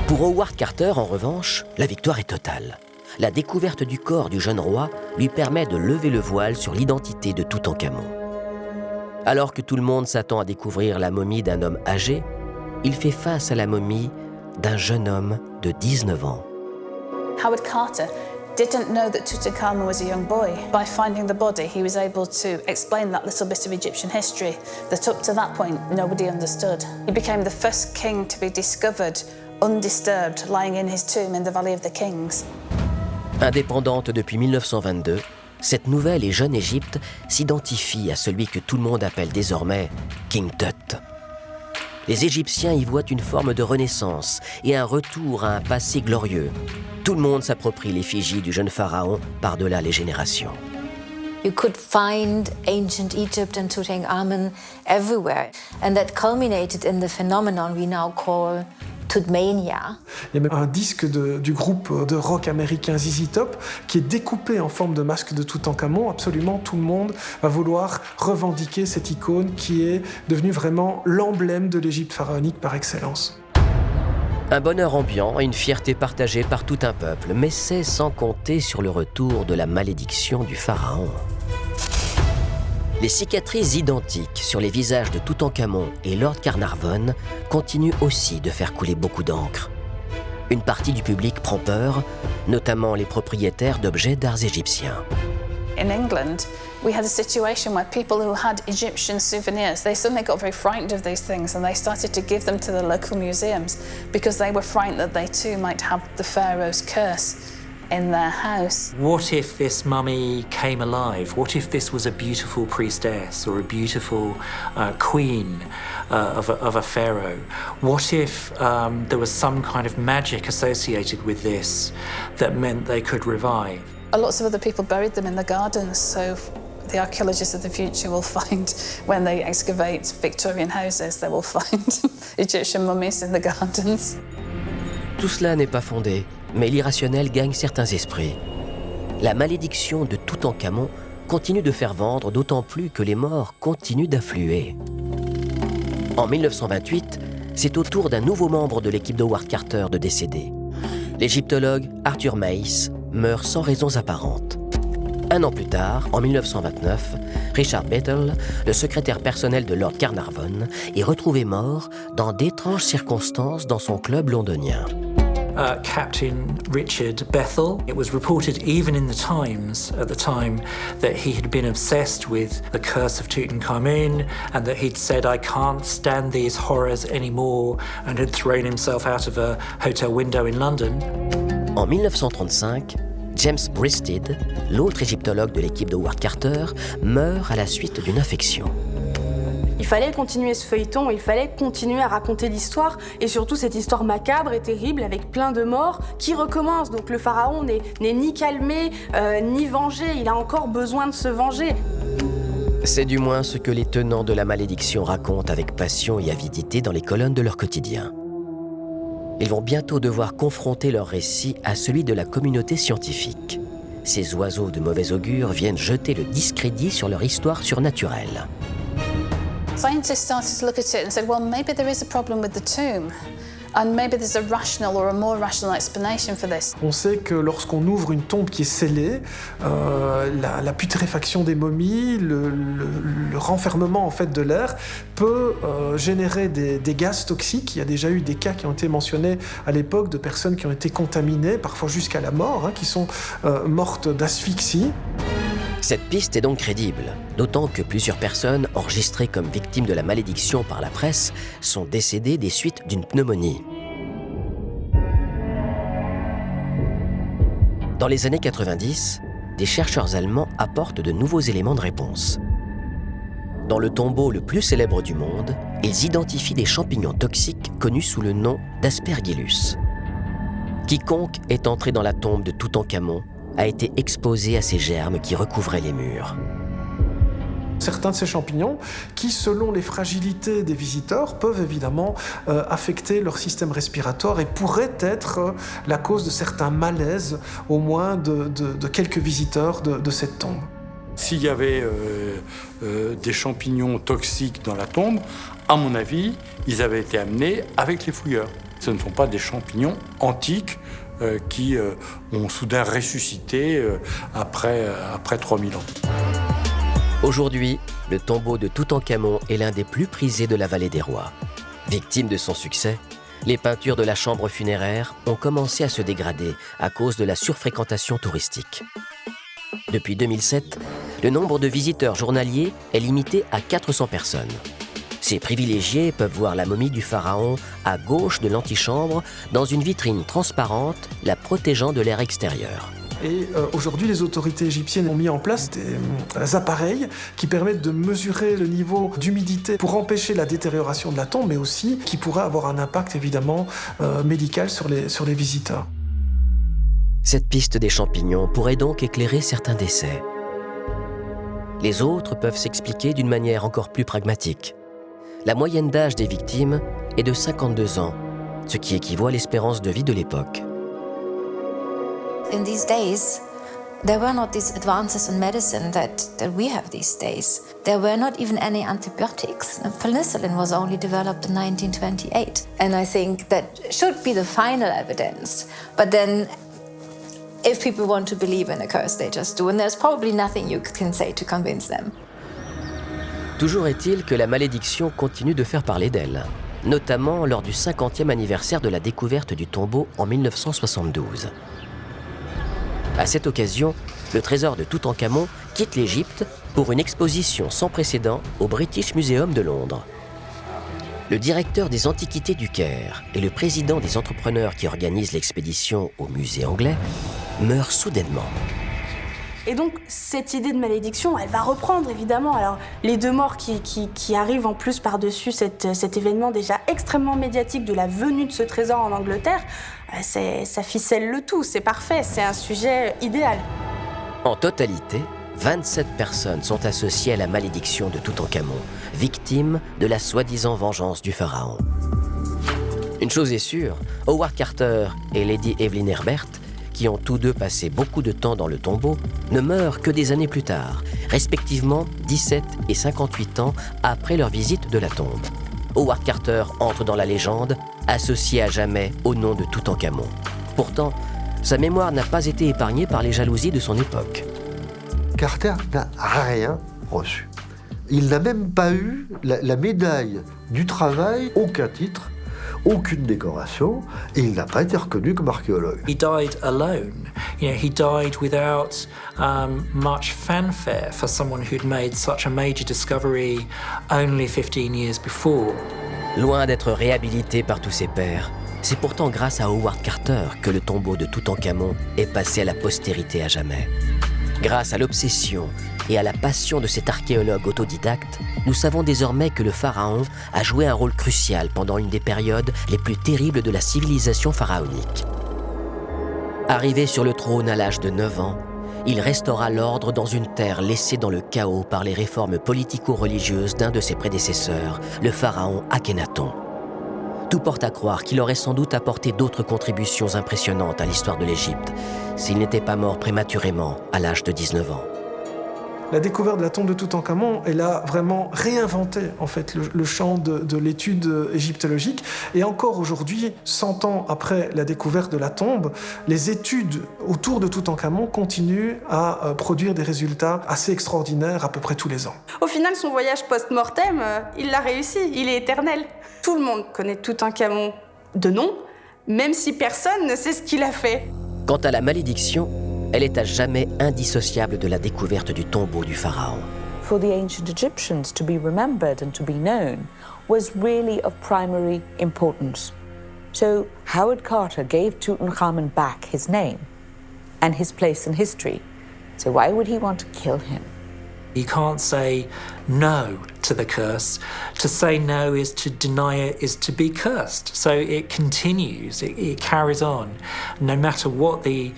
Pour Howard Carter, en revanche, la victoire est totale. La découverte du corps du jeune roi lui permet de lever le voile sur l'identité de Toutankhamon. Alors que tout le monde s'attend à découvrir la momie d'un homme âgé, il fait face à la momie d'un jeune homme de 19 ans. Howard Carter didn't know that Tutankhamun was a young boy. By finding the body, he was able to explain that little bit of Egyptian history that up to that point nobody understood. He became the first king to be discovered undisturbed, lying in his tomb in the Valley of the Kings. Indépendante depuis 1922, cette nouvelle et jeune Égypte s'identifie à celui que tout le monde appelle désormais King Tut. Les Égyptiens y voient une forme de renaissance et un retour à un passé glorieux. Tout le monde s'approprie l'effigie du jeune pharaon par-delà les générations. You could find ancient Egypt and Tutankhamun everywhere, and that culminated in the phenomenon we now call Tutmania. Il y a même un disque du groupe de rock américain ZZ Top qui est découpé en forme de masque de Toutankhamon. Absolument tout le monde va vouloir revendiquer cette icône qui est devenue vraiment l'emblème de l'Égypte pharaonique par excellence. Un bonheur ambiant et une fierté partagée par tout un peuple, mais c'est sans compter sur le retour de la malédiction du pharaon. Les cicatrices identiques sur les visages de Toutankhamon et Lord Carnarvon continuent aussi de faire couler beaucoup d'encre. Une partie du public prend peur, notamment les propriétaires d'objets d'arts égyptiens. In England, we had a situation where people who had Egyptian souvenirs, they suddenly got very frightened of these things and they started to give them to the local museums because they were frightened that they too might have the pharaoh's curse in their house. What if this mummy came alive? What if this was a beautiful priestess or a beautiful queen of a pharaoh? What if there was some kind of magic associated with this that meant they could revive? Lots of other people buried them in the gardens, so the archaeologists of the future will find, when they excavate Victorian houses, they will find Egyptian mummies in the gardens. Tout cela n'est pas fondé, mais l'irrationnel gagne certains esprits. La malédiction de Toutankhamon continue de faire vendre, d'autant plus que les morts continuent d'affluer. En 1928, c'est au tour d'un nouveau membre de l'équipe d'Howard Carter de décéder. L'égyptologue Arthur Mace meurt sans raisons apparentes. Un an plus tard, en 1929, Richard Battle, le secrétaire personnel de Lord Carnarvon, est retrouvé mort dans d'étranges circonstances dans son club londonien. Captain Richard Bethel. It was reported even in the Times at the time that he had been obsessed with the curse of Tutankhamun and that he'd said, "I can't stand these horrors anymore," and had thrown himself out of a hotel window in London. En 1935, James Bristid, l'autre égyptologue de l'équipe d'Howard Carter, meurt à la suite d'une infection. Il fallait continuer ce feuilleton, il fallait continuer à raconter l'histoire, et surtout cette histoire macabre et terrible avec plein de morts qui recommencent. Donc le pharaon n'est ni calmé, ni vengé, il a encore besoin de se venger. C'est du moins ce que les tenants de la malédiction racontent avec passion et avidité dans les colonnes de leur quotidien. Ils vont bientôt devoir confronter leur récit à celui de la communauté scientifique. Ces oiseaux de mauvais augure viennent jeter le discrédit sur leur histoire surnaturelle. Scientists started to look at it and said, well, maybe there is a problem with the tomb. And maybe there's a rational or a more rational explanation for this. On sait que lorsqu'on ouvre une tombe qui est scellée, la putréfaction des momies, le renfermement en fait de l'air peut générer des gaz toxiques. Il y a déjà eu des cas qui ont été mentionnés à l'époque de personnes qui ont été contaminées, parfois jusqu'à la mort, qui sont mortes d'asphyxie. Cette piste est donc crédible, d'autant que plusieurs personnes enregistrées comme victimes de la malédiction par la presse sont décédées des suites d'une pneumonie. Dans les années 90, des chercheurs allemands apportent de nouveaux éléments de réponse. Dans le tombeau le plus célèbre du monde, ils identifient des champignons toxiques connus sous le nom d'Aspergillus. Quiconque est entré dans la tombe de Toutankhamon a été exposé à ces germes qui recouvraient les murs. Certains de ces champignons, qui selon les fragilités des visiteurs, peuvent évidemment affecter leur système respiratoire et pourraient être la cause de certains malaises, au moins de quelques visiteurs de cette tombe. S'il y avait des champignons toxiques dans la tombe, à mon avis, ils avaient été amenés avec les fouilleurs. Ce ne sont pas des champignons antiques qui ont soudain ressuscité après 3000 ans. Aujourd'hui, le tombeau de Toutankhamon est l'un des plus prisés de la vallée des rois. Victime de son succès, les peintures de la chambre funéraire ont commencé à se dégrader à cause de la surfréquentation touristique. Depuis 2007, le nombre de visiteurs journaliers est limité à 400 personnes. Ces privilégiés peuvent voir la momie du pharaon à gauche de l'antichambre dans une vitrine transparente la protégeant de l'air extérieur. Et aujourd'hui, les autorités égyptiennes ont mis en place des appareils qui permettent de mesurer le niveau d'humidité pour empêcher la détérioration de la tombe, mais aussi qui pourrait avoir un impact évidemment médical sur les visiteurs. Cette piste des champignons pourrait donc éclairer certains décès. Les autres peuvent s'expliquer d'une manière encore plus pragmatique. La moyenne d'âge des victimes est de 52 ans, ce qui équivaut à l'espérance de vie de l'époque. In these days, there were not these advances in medicine that we have these days. There were not even any antibiotics. Penicillin was only developed in 1928. And I think that should be the final evidence. But then, if people want to believe in a curse, they just do. And there's probably nothing you can say to convince them. Toujours est-il que la malédiction continue de faire parler d'elle, notamment lors du 50e anniversaire de la découverte du tombeau en 1972. À cette occasion, le trésor de Toutankhamon quitte l'Égypte pour une exposition sans précédent au British Museum de Londres. Le directeur des Antiquités du Caire et le président des entrepreneurs qui organisent l'expédition au musée anglais meurent soudainement. Et donc, cette idée de malédiction, elle va reprendre, évidemment. Alors, les deux morts qui arrivent en plus par-dessus cet événement déjà extrêmement médiatique de la venue de ce trésor en Angleterre, ça ficelle le tout, c'est parfait, c'est un sujet idéal. En totalité, 27 personnes sont associées à la malédiction de Toutankhamon, victimes de la soi-disant vengeance du pharaon. Une chose est sûre, Howard Carter et Lady Evelyn Herbert, qui ont tous deux passé beaucoup de temps dans le tombeau, ne meurent que des années plus tard, respectivement 17 et 58 ans après leur visite de la tombe. Howard Carter entre dans la légende, associé à jamais au nom de Toutankhamon. Pourtant, sa mémoire n'a pas été épargnée par les jalousies de son époque. Carter n'a rien reçu. Il n'a même pas eu la médaille du travail, aucun titre, aucune décoration, et il n'a pas été reconnu comme archéologue. He died alone. He died without much fanfare for someone who'd made such a major discovery only 15 years before. Loin d'être réhabilité par tous ses pairs, c'est pourtant grâce à Howard Carter que le tombeau de Toutankhamon est passé à la postérité à jamais. Grâce à l'obsession et à la passion de cet archéologue autodidacte, nous savons désormais que le pharaon a joué un rôle crucial pendant une des périodes les plus terribles de la civilisation pharaonique. Arrivé sur le trône à l'âge de 9 ans, il restaura l'ordre dans une terre laissée dans le chaos par les réformes politico-religieuses d'un de ses prédécesseurs, le pharaon Akhenaton. Tout porte à croire qu'il aurait sans doute apporté d'autres contributions impressionnantes à l'histoire de l'Égypte, s'il n'était pas mort prématurément à l'âge de 19 ans. La découverte de la tombe de Toutankhamon, elle a vraiment réinventé en fait le champ de l'étude égyptologique. Et encore aujourd'hui, 100 ans après la découverte de la tombe, les études autour de Toutankhamon continuent à produire des résultats assez extraordinaires à peu près tous les ans. Au final, son voyage post-mortem, il l'a réussi, il est éternel. Tout le monde connaît Toutankhamon de nom, même si personne ne sait ce qu'il a fait. Quant à la malédiction, elle est à jamais indissociable de la découverte du tombeau du pharaon. For the ancient Egyptians, to be remembered and to be known was really of primary importance. So Howard Carter gave Tutankhamun back his name and his place in history. So why would he want to kill him? You can't say no to the curse. To say no is to deny it, is to be cursed. So it continues, it carries on. No matter what the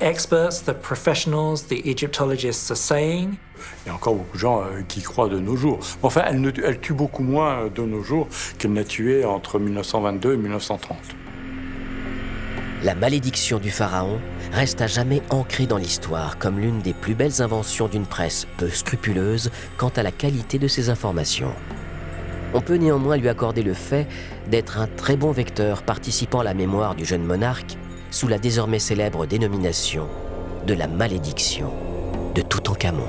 experts, the professionals, the Egyptologists are saying. Il y a encore beaucoup de gens qui croient de nos jours. Enfin, elle tue beaucoup moins de nos jours qu'elle n'a tué entre 1922 et 1930. La malédiction du pharaon reste à jamais ancrée dans l'histoire comme l'une des plus belles inventions d'une presse peu scrupuleuse quant à la qualité de ses informations. On peut néanmoins lui accorder le fait d'être un très bon vecteur participant à la mémoire du jeune monarque sous la désormais célèbre dénomination de la malédiction de Toutankhamon.